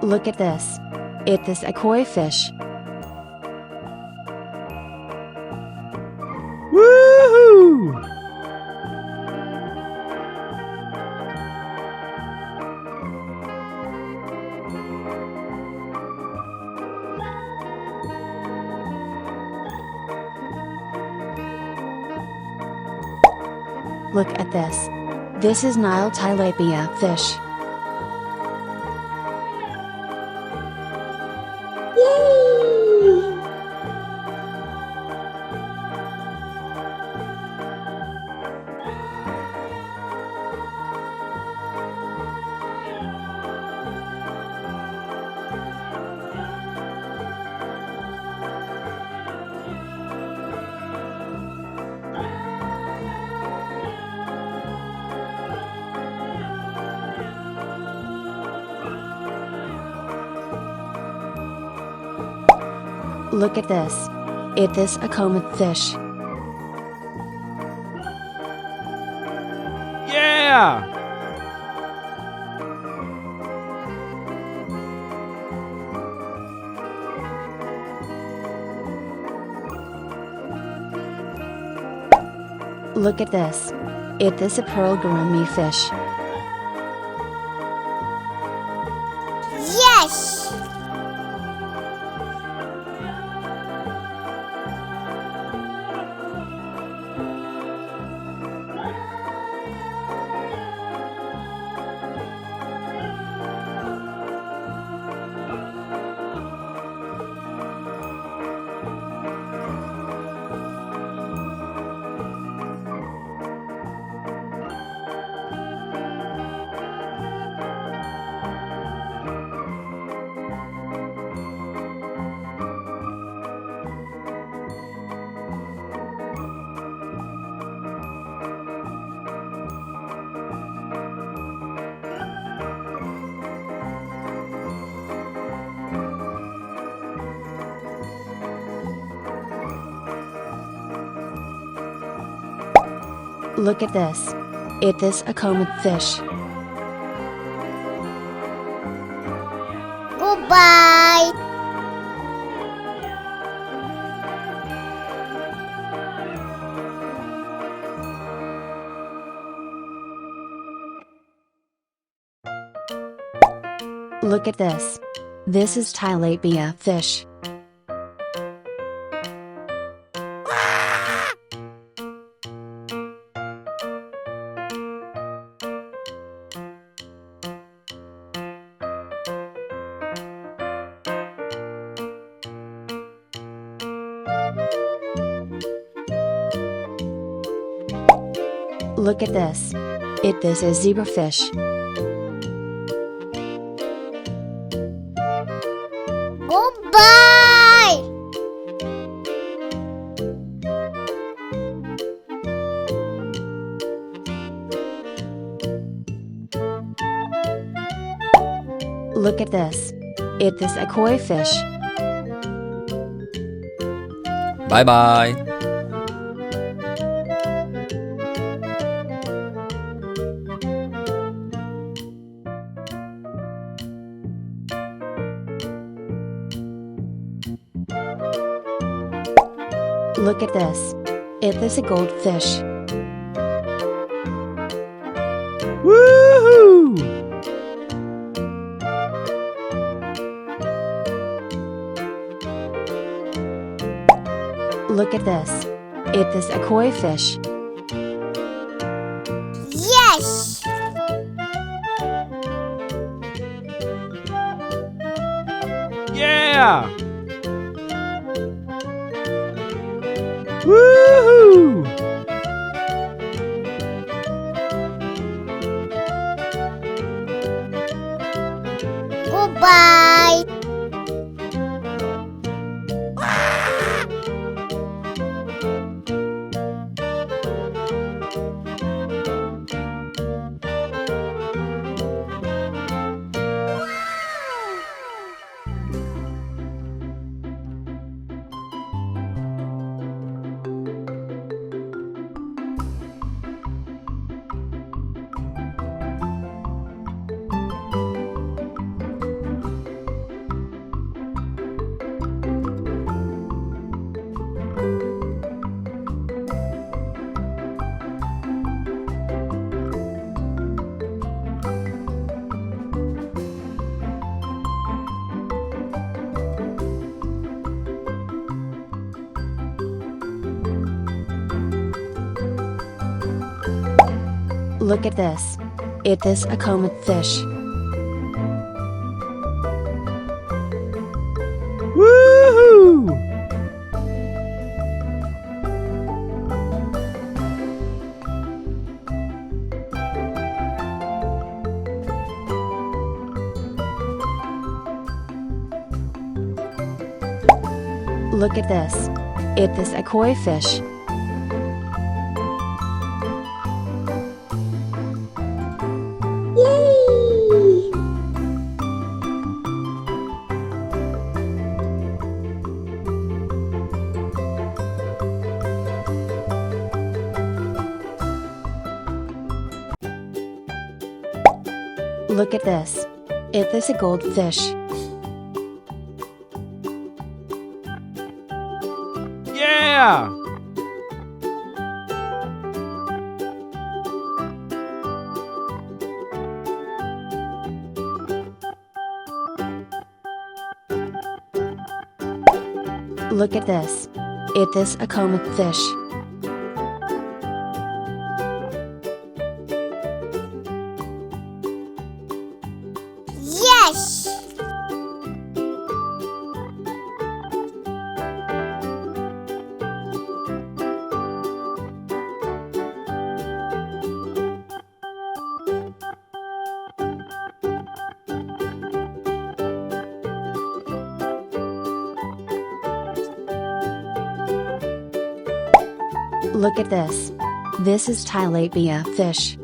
Look at this. It is a koi fish. Woohoo! Look at this. This is Nile tilapia fish. Look at this. It is a comet fish. Yeah! Look at this. It is a pearl gourami fish. Yes! Look at this. It is a comet fish. Goodbye! Look at this. This is tilapia fish. Look at this. It is a zebrafish. Goodbye! Look at this. It is a koi fish. Bye bye! Look at this. It is a goldfish. Woohoo! Look at this. It is a koi fish. Yes! Yeah! Woohoo! Goodbye! Look at this. It is a common fish. Woohoo! Look at this. It is a koi fish. Yay! Look at this. It is a goldfish. Yeah! Look at this. It is a common fish. Yes! Look at this. This is tilapia fish.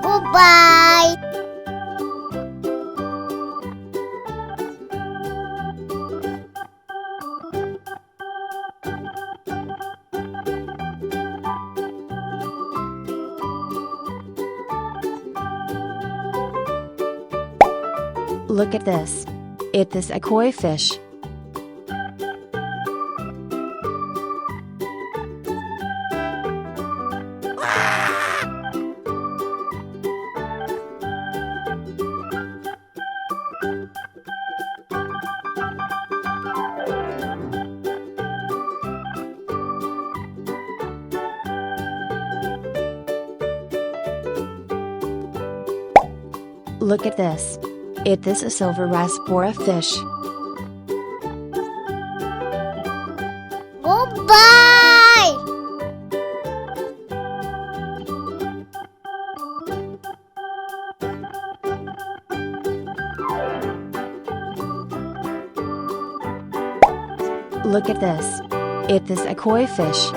Goodbye! Look at this. It is a koi fish. Look at this. It is a silver raspora fish. Goodbye! Look at this. It is a koi fish.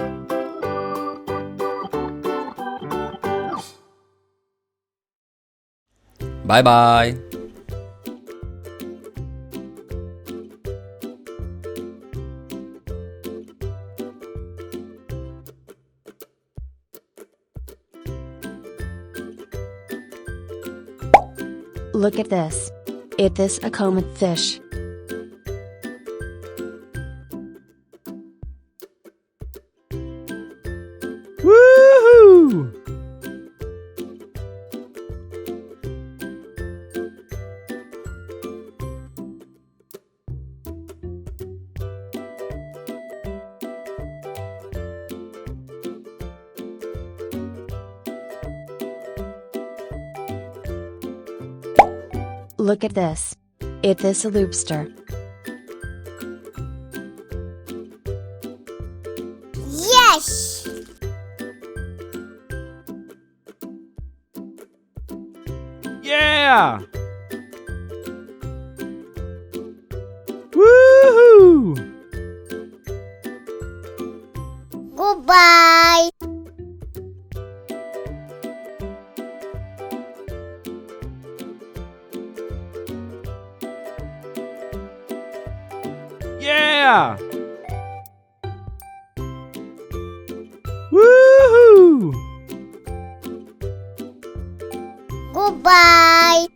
Bye bye. Look at this. It is a common fish. Woohoo! Look at this. It is a lobster. Yes! Yeah! Woohoo! Goodbye! Yeah! Woohoo! Goodbye!